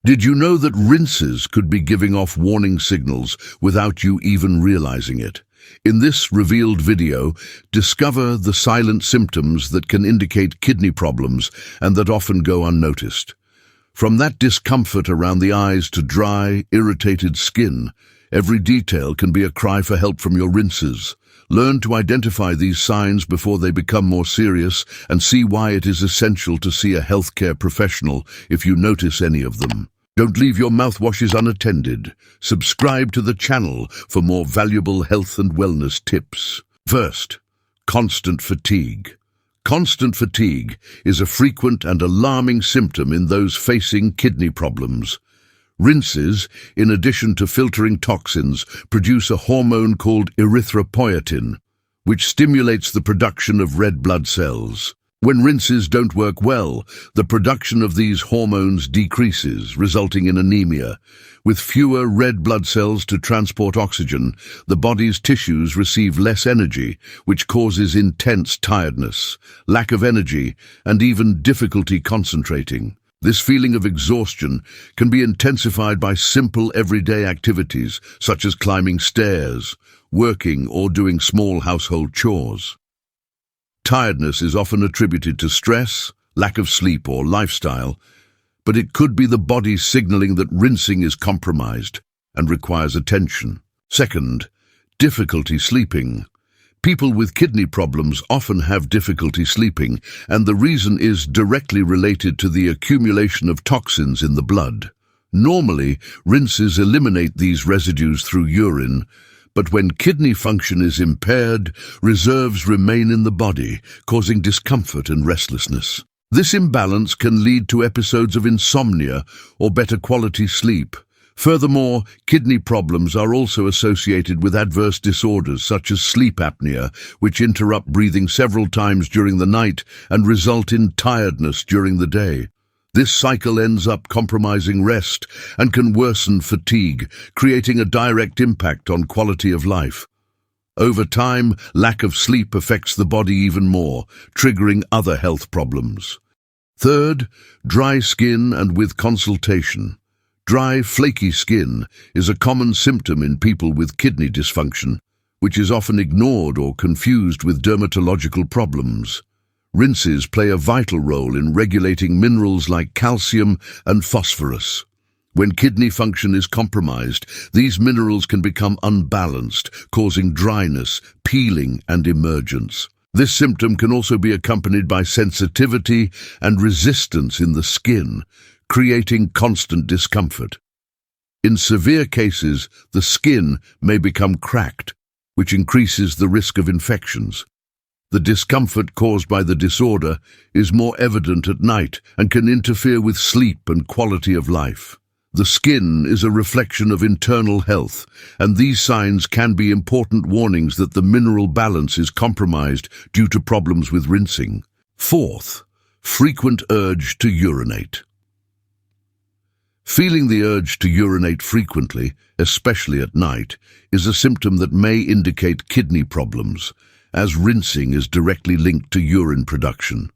Did you know that rinses could be giving off warning signals without you even realizing it? In this revealed video, discover the silent symptoms that can indicate kidney problems and that often go unnoticed. From that discomfort around the eyes to dry, irritated skin, every detail can be a cry for help from your rinses. Learn to identify these signs before they become more serious and see why it is essential to see a healthcare professional if you notice any of them. Don't leave your mouthwashes unattended. Subscribe to the channel for more valuable health and wellness tips. First, constant fatigue. Constant fatigue is a frequent and alarming symptom in those facing kidney problems. Rinses, in addition to filtering toxins, produce a hormone called erythropoietin, which stimulates the production of red blood cells. When rinses don't work well, the production of these hormones decreases, resulting in anemia. With fewer red blood cells to transport oxygen, the body's tissues receive less energy, which causes intense tiredness, lack of energy, and even difficulty concentrating. This feeling of exhaustion can be intensified by simple everyday activities, such as climbing stairs, working, or doing small household chores. Tiredness is often attributed to stress, lack of sleep, or lifestyle, but it could be the body signaling that rinsing is compromised and requires attention. Second, difficulty sleeping. People with kidney problems often have difficulty sleeping, and the reason is directly related to the accumulation of toxins in the blood. Normally, rinses eliminate these residues through urine, but when kidney function is impaired, reserves remain in the body, causing discomfort and restlessness. This imbalance can lead to episodes of insomnia or better quality sleep. Furthermore, kidney problems are also associated with adverse disorders such as sleep apnea, which interrupt breathing several times during the night and result in tiredness during the day. This cycle ends up compromising rest and can worsen fatigue, creating a direct impact on quality of life. Over time, lack of sleep affects the body even more, triggering other health problems. Third, dry skin and with consultation. Dry, flaky skin is a common symptom in people with kidney dysfunction, which is often ignored or confused with dermatological problems. Rinses play a vital role in regulating minerals like calcium and phosphorus. When kidney function is compromised, these minerals can become unbalanced, causing dryness, peeling, and emergence. This symptom can also be accompanied by sensitivity and resistance in the skin, creating constant discomfort. In severe cases, the skin may become cracked, which increases the risk of infections. The discomfort caused by the disorder is more evident at night and can interfere with sleep and quality of life. The skin is a reflection of internal health, and these signs can be important warnings that the mineral balance is compromised due to problems with rinsing. Fourth, frequent urge to urinate. Feeling the urge to urinate frequently, especially at night, is a symptom that may indicate kidney problems, as rinsing is directly linked to urine production.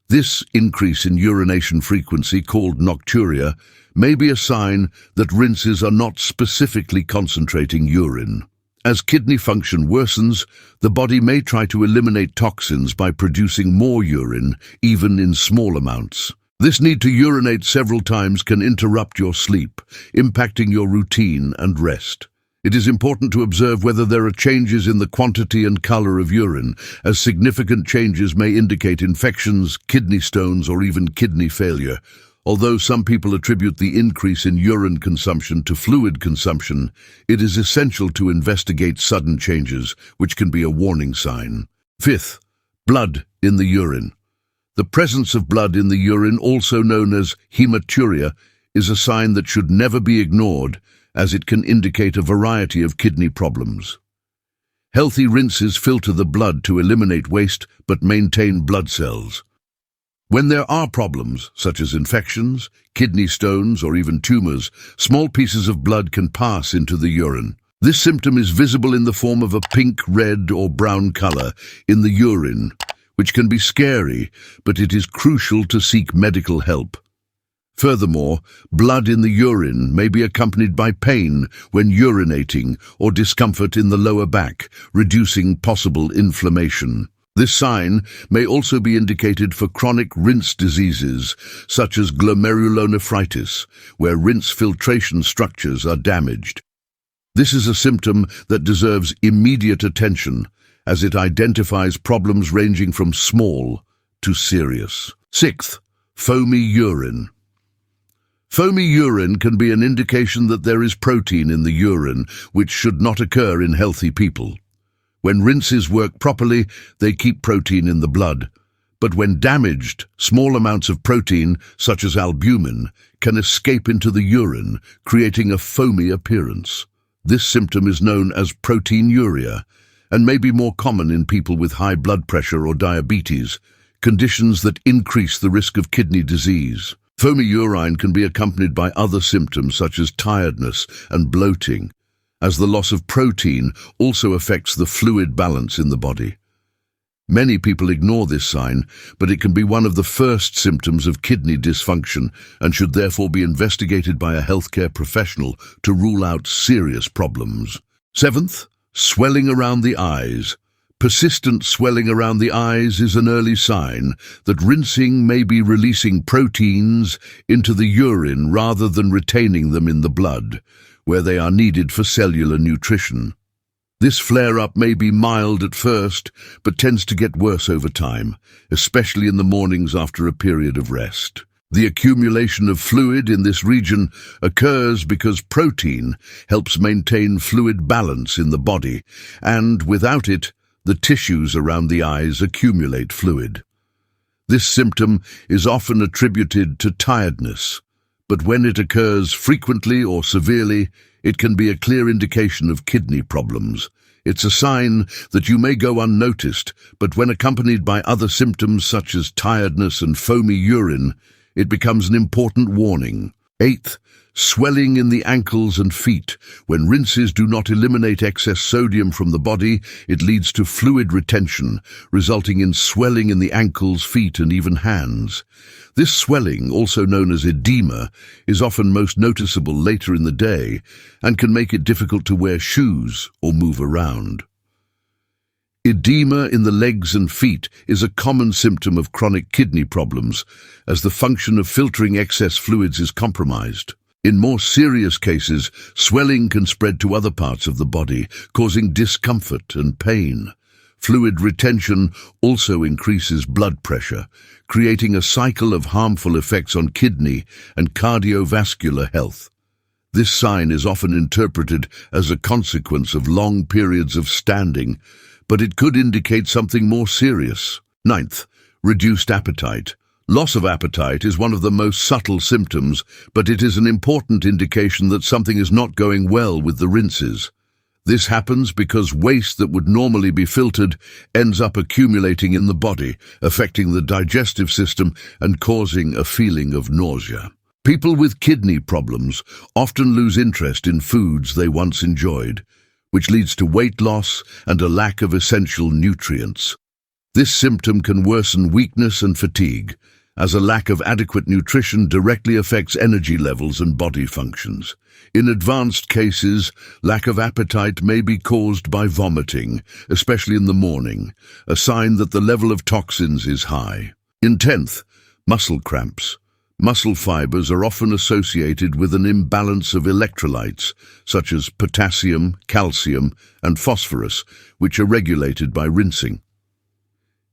This increase in urination frequency, called nocturia, may be a sign that rinses are not specifically concentrating urine. As kidney function worsens, the body may try to eliminate toxins by producing more urine, even in small amounts. This need to urinate several times can interrupt your sleep, impacting your routine and rest. It is important to observe whether there are changes in the quantity and color of urine, as significant changes may indicate infections, kidney stones, or even kidney failure. Although some people attribute the increase in urine consumption to fluid consumption, it is essential to investigate sudden changes, which can be a warning sign. Fifth, blood in the urine. The presence of blood in the urine, also known as hematuria, is a sign that should never be ignored, as it can indicate a variety of kidney problems. Healthy rinses filter the blood to eliminate waste but maintain blood cells. When there are problems, such as infections, kidney stones, or even tumors, small pieces of blood can pass into the urine. This symptom is visible in the form of a pink, red, or brown color in the urine, which can be scary, but it is crucial to seek medical help. Furthermore, blood in the urine may be accompanied by pain when urinating or discomfort in the lower back, reducing possible inflammation. This sign may also be indicated for chronic rinse diseases, such as glomerulonephritis, where rinse filtration structures are damaged. This is a symptom that deserves immediate attention, as it identifies problems ranging from small to serious. Sixth, foamy urine. Foamy urine can be an indication that there is protein in the urine, which should not occur in healthy people. When rinses work properly, they keep protein in the blood. But when damaged, small amounts of protein, such as albumin, can escape into the urine, creating a foamy appearance. This symptom is known as proteinuria and may be more common in people with high blood pressure or diabetes, conditions that increase the risk of kidney disease. Foamy urine can be accompanied by other symptoms such as tiredness and bloating, as the loss of protein also affects the fluid balance in the body. Many people ignore this sign, but it can be one of the first symptoms of kidney dysfunction and should therefore be investigated by a healthcare professional to rule out serious problems. Seventh, swelling around the eyes. Persistent swelling around the eyes is an early sign that rinsing may be releasing proteins into the urine rather than retaining them in the blood, where they are needed for cellular nutrition. This flare-up may be mild at first, but tends to get worse over time, especially in the mornings after a period of rest. The accumulation of fluid in this region occurs because protein helps maintain fluid balance in the body, and without it, the tissues around the eyes accumulate fluid. This symptom is often attributed to tiredness, but when it occurs frequently or severely, it can be a clear indication of kidney problems. It's a sign that you may go unnoticed, but when accompanied by other symptoms such as tiredness and foamy urine, it becomes an important warning. Eighth, swelling in the ankles and feet. When rinses do not eliminate excess sodium from the body, it leads to fluid retention, resulting in swelling in the ankles, feet, and even hands. This swelling, also known as edema, is often most noticeable later in the day and can make it difficult to wear shoes or move around. Edema in the legs and feet is a common symptom of chronic kidney problems, as the function of filtering excess fluids is compromised. In more serious cases, swelling can spread to other parts of the body, causing discomfort and pain. Fluid retention also increases blood pressure, creating a cycle of harmful effects on kidney and cardiovascular health. This sign is often interpreted as a consequence of long periods of standing, but it could indicate something more serious. Ninth, reduced appetite. Loss of appetite is one of the most subtle symptoms, but it is an important indication that something is not going well with the rinses. This happens because waste that would normally be filtered ends up accumulating in the body, affecting the digestive system and causing a feeling of nausea. People with kidney problems often lose interest in foods they once enjoyed, which leads to weight loss and a lack of essential nutrients. This symptom can worsen weakness and fatigue, as a lack of adequate nutrition directly affects energy levels and body functions. In advanced cases, lack of appetite may be caused by vomiting, especially in the morning, a sign that the level of toxins is high. In 10th, muscle cramps. Muscle fibers are often associated with an imbalance of electrolytes, such as potassium, calcium, and phosphorus, which are regulated by rinsing.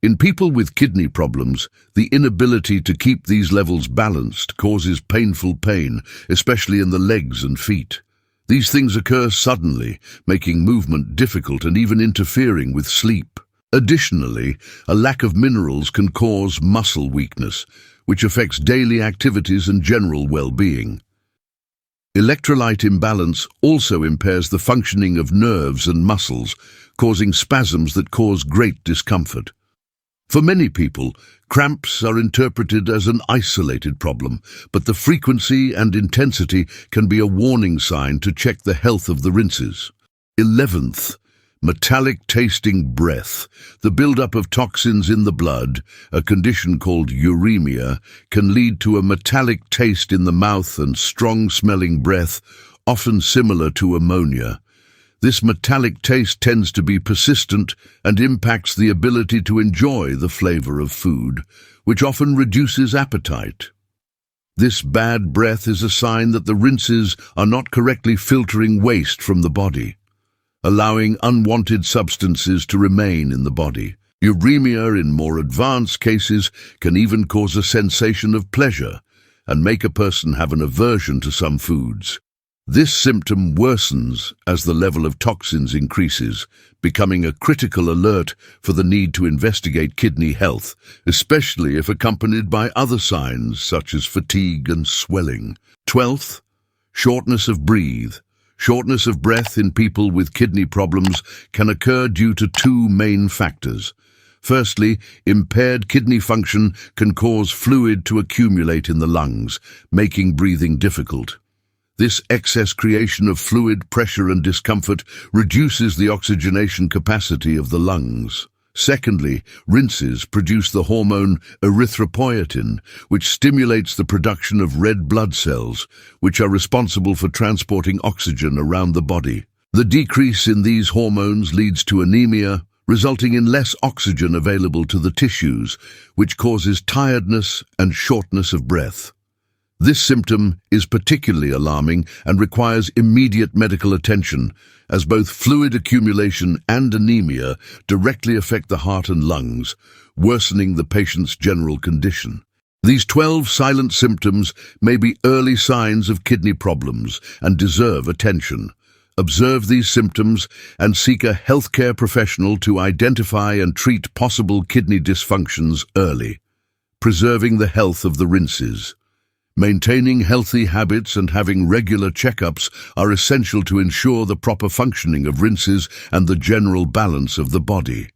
In people with kidney problems, the inability to keep these levels balanced causes painful pain, especially in the legs and feet. These things occur suddenly, making movement difficult and even interfering with sleep. Additionally, a lack of minerals can cause muscle weakness, which affects daily activities and general well-being. Electrolyte imbalance also impairs the functioning of nerves and muscles, causing spasms that cause great discomfort. For many people, cramps are interpreted as an isolated problem, but the frequency and intensity can be a warning sign to check the health of the rinses. 11th, Metallic tasting breath. The buildup of toxins in the blood, a condition called uremia, can lead to a metallic taste in the mouth and strong-smelling breath, often similar to ammonia. This metallic taste tends to be persistent and impacts the ability to enjoy the flavor of food, which often reduces appetite. This bad breath is a sign that the rinses are not correctly filtering waste from the body, allowing unwanted substances to remain in the body. Uremia in more advanced cases can even cause a sensation of pleasure and make a person have an aversion to some foods. This symptom worsens as the level of toxins increases, becoming a critical alert for the need to investigate kidney health, especially if accompanied by other signs such as fatigue and swelling. 12th, shortness of breath. Shortness of breath in people with kidney problems can occur due to two main factors. Firstly, impaired kidney function can cause fluid to accumulate in the lungs, making breathing difficult. This excess creation of fluid, pressure and discomfort reduces the oxygenation capacity of the lungs. Secondly, rinses produce the hormone erythropoietin, which stimulates the production of red blood cells, which are responsible for transporting oxygen around the body. The decrease in these hormones leads to anemia, resulting in less oxygen available to the tissues, which causes tiredness and shortness of breath. This symptom is particularly alarming and requires immediate medical attention, as both fluid accumulation and anemia directly affect the heart and lungs, worsening the patient's general condition. These 12 silent symptoms may be early signs of kidney problems and deserve attention. Observe these symptoms and seek a healthcare professional to identify and treat possible kidney dysfunctions early. Preserving the health of the rinses. Maintaining healthy habits and having regular checkups are essential to ensure the proper functioning of rinses and the general balance of the body.